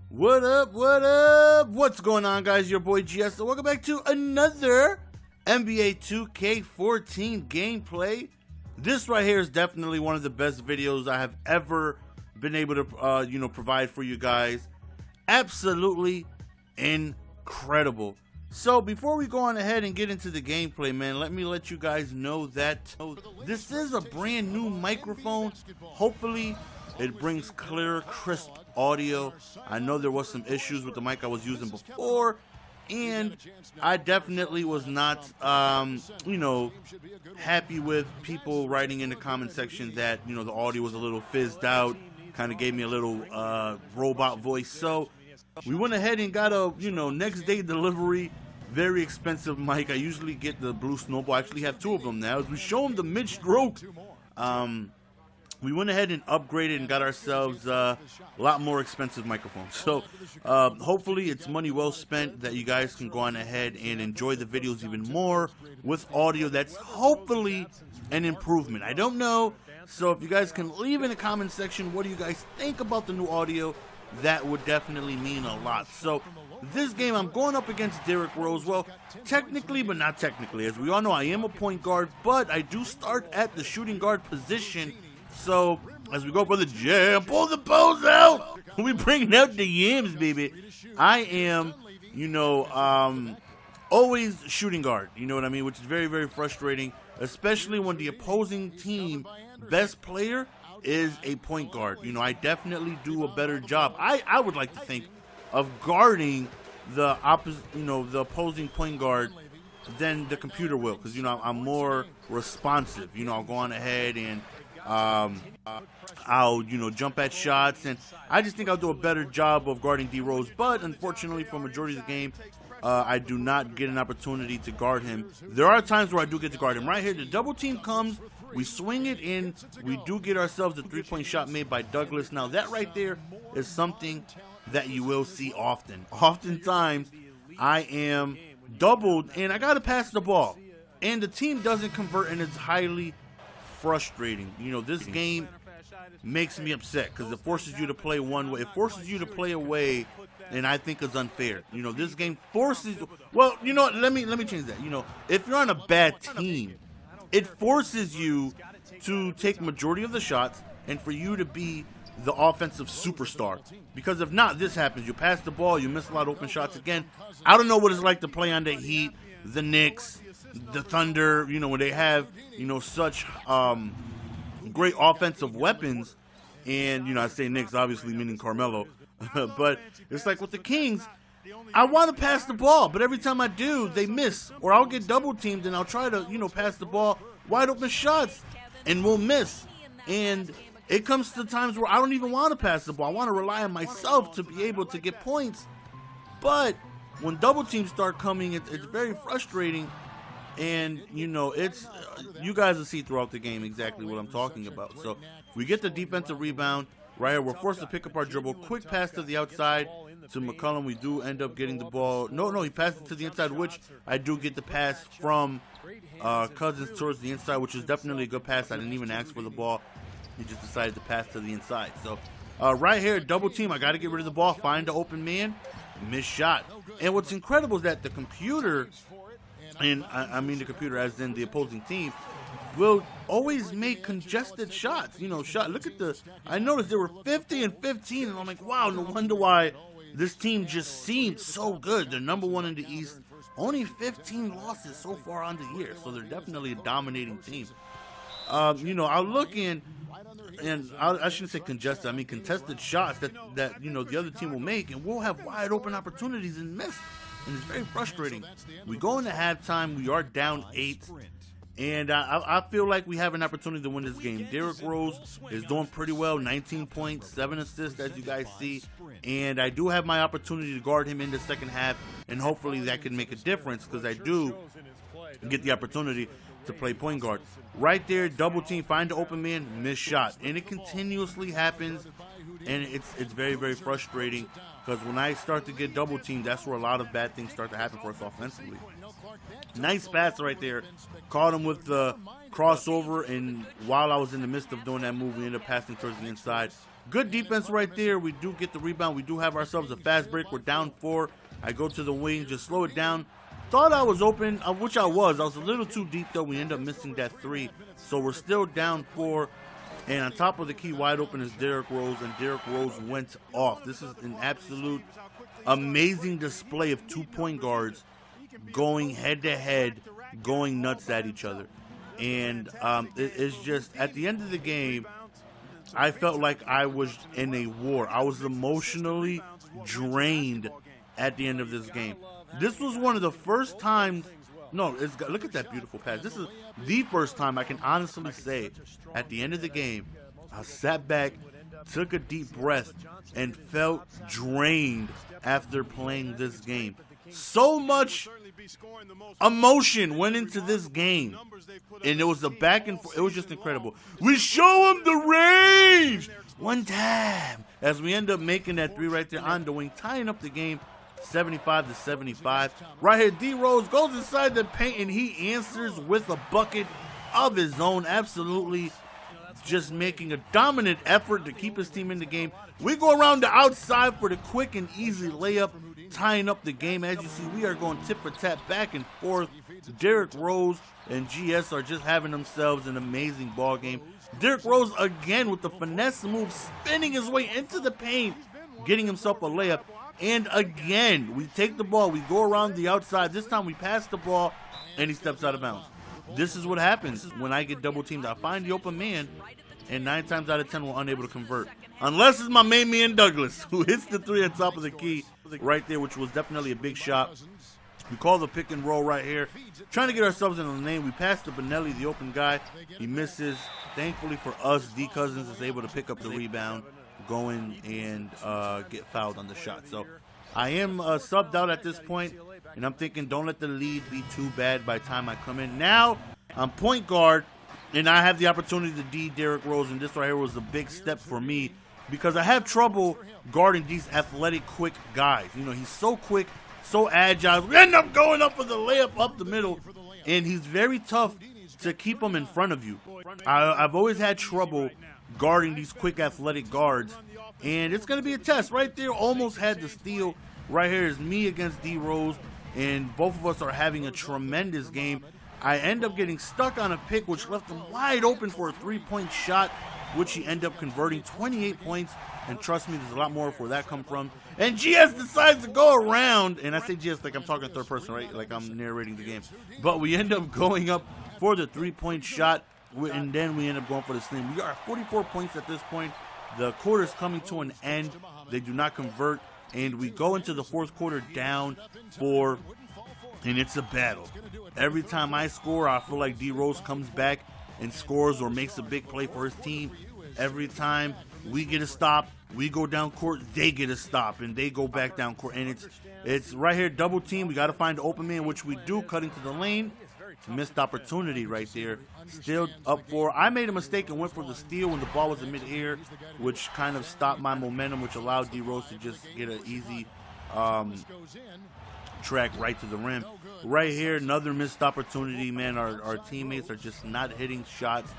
What up, what up? What's going on, guys? Your boy GS. So welcome back to another NBA 2k14 gameplay. This right here is definitely one of the best videos I have ever been able to provide for you guys. Absolutely incredible. So before we go on ahead and get into the gameplay, man, let me let you guys know that this is a brand new microphone. Hopefully it brings clear, crisp audio. I know there was some issues with the mic I was using before, and I definitely was not happy with people writing in the comment section that the audio was a little fizzed out, kind of gave me a little robot voice. So we went ahead and got a next day delivery, very expensive mic. I usually get the Blue Snowball. I actually have two of them now. As we show them the mid-stroke, we went ahead and upgraded and got ourselves a lot more expensive microphones. So hopefully it's money well spent that you guys can go on ahead and enjoy the videos even more with audio that's hopefully an improvement. I don't know. So if you guys can leave in the comment section what do you guys think about the new audio, that would definitely mean a lot. So this game I'm going up against Derrick Rose. Well, technically but not technically. As we all know, I am a point guard, but I do start at the shooting guard position. So as we go for the jam, pull the pose out. We bringing out the yams, baby. I am, always shooting guard. You know what I mean? Which is very, very frustrating, especially when the opposing team best player is a point guard. I definitely do a better job. I would like to think of guarding the the opposing point guard than the computer will, because I'm more responsive. I'll go on ahead and I'll jump at shots, and I just think I'll do a better job of guarding D Rose. But unfortunately, for majority of the game, I do not get an opportunity to guard him. There are times where I do get to guard him. Right here, the double team comes, we swing it in, we do get ourselves a three-point shot made by Douglas. Now that right there is something that you will see often. Oftentimes, I am doubled and I gotta pass the ball, and the team doesn't convert, and it's highly frustrating. This game makes me upset because it forces you to play one way. It forces you to play away, and I think it's unfair. This game forces. Well, what? Let me change that. If you're on a bad team, it forces you to take majority of the shots and for you to be the offensive superstar. Because if not, this happens. You pass the ball, you miss a lot of open shots again. I don't know what it's like to play on the Heat, the Knicks, the Thunder, when they have, such great offensive weapons. And, I say Knicks, obviously meaning Carmelo. But it's like with the Kings, I want to pass the ball, but every time I do, they miss. Or I'll get double teamed and I'll try to, pass the ball, wide open shots, and we'll miss. And it comes to times where I don't even want to pass the ball. I want to rely on myself to be able to get points. But when double teams start coming, it's very frustrating. And, it's you guys will see throughout the game exactly what I'm talking about. So we get the defensive rebound. Right here, we're forced to pick up our dribble. Quick pass to the outside to McCollum. We do end up getting the ball. No, he passed it to the inside, which I do get the pass from Cousins towards the inside, which is definitely a good pass. I didn't even ask for the ball. He just decided to pass to the inside. So right here, double team. I got to get rid of the ball, find the open man, missed shot. And what's incredible is that the computer, and I mean the computer as in the opposing team, will always make congested shots. Look at the, I noticed there were 50 and 15, and I'm like, wow, no wonder why this team just seemed so good. They're number one in the East. Only 15 losses so far on the year, so they're definitely a dominating team. I'll look in, and I shouldn't say congested, I mean contested shots that the other team will make, and we'll have wide open opportunities and miss. And it's very frustrating. We go into halftime, we are down 8. And I feel like we have an opportunity to win this game. Derrick Rose is doing pretty well, 19 points, 7 assists, as you guys see. And I do have my opportunity to guard him in the second half, and hopefully that can make a difference because I do get the opportunity to play point guard. Right there, double team, find the open man, miss shot. And it continuously happens, and it's very, very frustrating because when I start to get double teamed, that's where a lot of bad things start to happen for us offensively. Nice pass right there. Caught him with the crossover, and while I was in the midst of doing that move, we ended up passing towards the inside. Good defense right there. We do get the rebound. We do have ourselves a fast break. We're down 4. I go to the wing, just slow it down. Thought I was open, which I was. I was a little too deep, though. We end up missing that 3. So we're still down 4. And on top of the key, wide open is Derrick Rose, and Derrick Rose went off. This is an absolute amazing display of 2-point guards going head-to-head, going nuts at each other. And it's just, at the end of the game, I felt like I was in a war. I was emotionally drained at the end of this game. This was one of the first times. No, look at that beautiful pass. This is the first time I can honestly say at the end of the game, I sat back, took a deep breath, and felt drained after playing this game. So much emotion went into this game, and it was a back and forth. It was just incredible. We show them the range one time as we end up making that 3 right there on the wing, tying up the game 75-75. Right here, D Rose goes inside the paint, and he answers with a bucket of his own. Absolutely just making a dominant effort to keep his team in the game. We go around the outside for the quick and easy layup, tying up the game. As you see, we are going tip for tap back and forth. Derrick Rose and GS are just having themselves an amazing ball game. Derrick Rose again with the finesse move, spinning his way into the paint, getting himself a layup. And again, we take the ball, we go around the outside. This time we pass the ball, and he steps out of bounds. This is what happens when I get double teamed. I find the open man, and 9 times out of 10 we're unable to convert. Unless it's my main man Douglas, who hits the 3 on top of the key right there, which was definitely a big shot. We call the pick and roll right here, trying to get ourselves in the lane. We pass to Benelli, the open guy. He misses. Thankfully for us, D Cousins is able to pick up the rebound, go in and get fouled on the shot. So I am subbed out at this point, and I'm thinking don't let the lead be too bad by the time I come in. Now I'm point guard, and I have the opportunity to D Derrick Rose, and this right here was a big step for me because I have trouble guarding these athletic, quick guys. You know, he's so quick, so agile. We end up going up for the layup up the middle, and he's very tough to keep him in front of you. I've always had trouble guarding these quick athletic guards, and it's going to be a test right there. Almost had the steal. Right here is me against D Rose, and both of us are having a tremendous game. I end up getting stuck on a pick, which left him wide open for a 3-point shot, which he ended up converting 28 points. And trust me, there's a lot more where that come from. And GS decides to go around, and I say GS like I'm talking third person, right? Like I'm narrating the game. But we end up going up for the 3-point shot, and then we end up going for the slam. We are at 44 points at this point. The quarter is coming to an end. They do not convert, and we go into the 4th quarter down 4, and it's a battle. Every time I score, I feel like D Rose comes back and scores or makes a big play for his team. Every time we get a stop, we go down court, they get a stop, and they go back down court. And it's right here, double team. We got to find the open man, which we do, cut into the lane. Missed opportunity right there. Still up 4. I made a mistake and went for the steal when the ball was in mid-air, which kind of stopped my momentum, which allowed D Rose to just get an easy track right to the rim. Right here, another missed opportunity, man. Our teammates are just not hitting shots.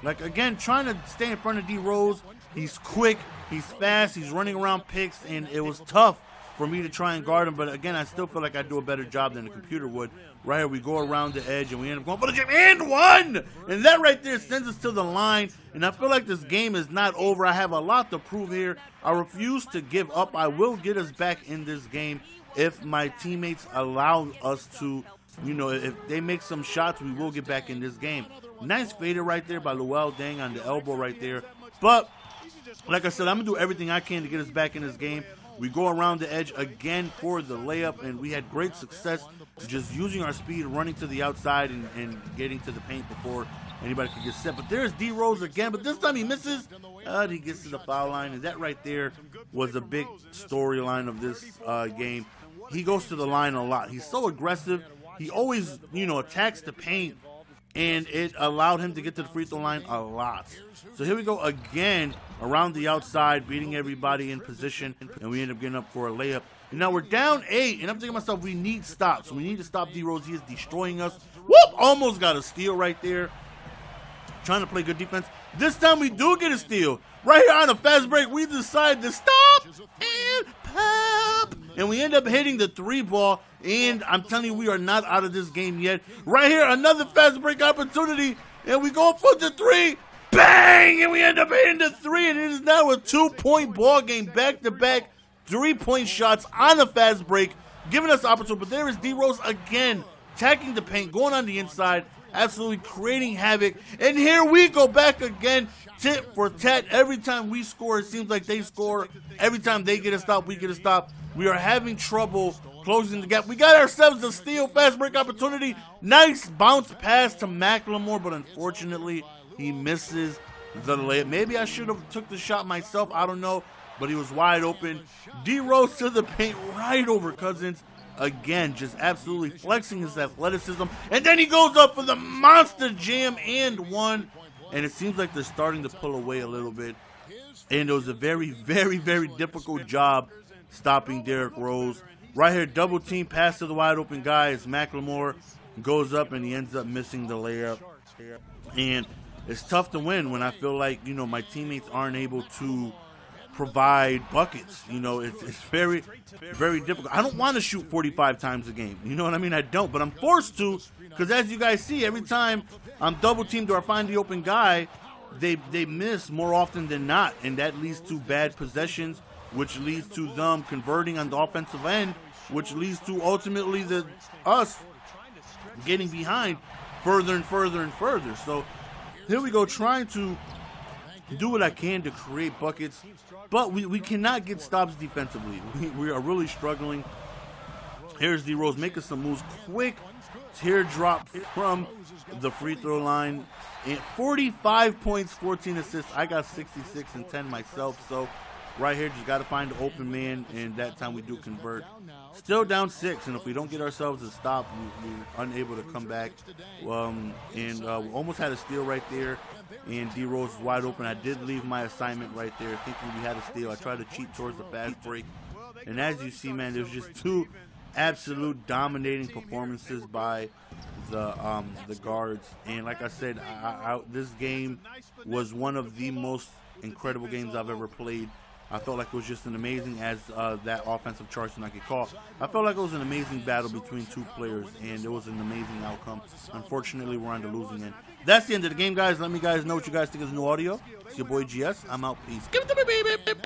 Like, again, trying to stay in front of D Rose. He's quick, he's fast, he's running around picks, and it was tough for me to try and guard him. But again, I still feel like I do a better job than the computer would. Right here, we go around the edge, and we end up going for the jam, and 1! And that right there sends us to the line, and I feel like this game is not over. I have a lot to prove here. I refuse to give up. I will get us back in this game if my teammates allow us to. You know, if they make some shots, we will get back in this game. Nice fader right there by Luol Deng on the elbow right there. But, like I said, I'm going to do everything I can to get us back in this game. We go around the edge again for the layup, and we had great success just using our speed, running to the outside and getting to the paint before anybody could get set. But there's D Rose again, but this time he misses. He gets to the foul line, and that right there was a big storyline of this game. He goes to the line a lot. He's so aggressive. He always, attacks the paint, and it allowed him to get to the free throw line a lot. So here we go again around the outside, beating everybody in position, and we end up getting up for a layup. And now we're down 8, and I'm thinking to myself, we need stops. We need to stop D Rose. He is destroying us. Whoop! Almost got a steal right there. Trying to play good defense. This time we do get a steal. Right here on a fast break, we decide to stop and pop. And we end up hitting the 3-ball. And I'm telling you, we are not out of this game yet. Right here, another fast break opportunity. And we go for the 3. Bang! And we end up hitting the 3. And it is now a 2-point ball game. Back-to-back 3-point shots on a fast break, giving us the opportunity. But there is D Rose again, attacking the paint, going on the inside, absolutely creating havoc. And here we go back again, tit for tat. Every time we score, it seems like they score. Every time they get a stop, we get a stop. We are having trouble closing the gap. We got ourselves a steal, fast break opportunity. Nice bounce pass to McLemore, but unfortunately, he misses the layup. Maybe I should have took the shot myself. I don't know, but he was wide open. D Rose to the paint, right over Cousins. Again, just absolutely flexing his athleticism. And then he goes up for the monster jam and one. And it seems like they're starting to pull away a little bit. And it was a very, very, very difficult job stopping Derrick Rose. Right here, double team, pass to the wide open guy as McLemore goes up and he ends up missing the layup. And it's tough to win when I feel like, you know, my teammates aren't able to provide buckets. You know, it's very, very difficult. I don't want to shoot 45 times a game. You know what I mean? I don't, but I'm forced to, because as you guys see, every time I'm double teamed or I find the open guy, they miss more often than not, and that leads to bad possessions, which leads to them converting on the offensive end, which leads to ultimately us getting behind further and further and further. So here we go, trying to do what I can to create buckets, but we cannot get stops defensively. We are really struggling. Here's D Rose making some moves. Quick teardrop from the free throw line. And 45 points, 14 assists. I got 66 and 10 myself. So right here, just got to find the open man, and that time we do convert. Still down 6, and if we don't get ourselves a stop, we're unable to come back. We almost had a steal right there, and D Rose is wide open. I did leave my assignment right there, thinking we had a steal. I tried to cheat towards the fast break, and as you see, man, there's just two absolute dominating performances by the guards. And like I said, this game was one of the most incredible games I've ever played. I felt like it was just an amazing, as that offensive charge I could call. I felt like it was an amazing battle between two players, and it was an amazing outcome. Unfortunately, we're on the losing end. That's the end of the game, guys. Let me guys know what you guys think of the new audio. It's your boy GS. I'm out. Peace. Give it to me, baby.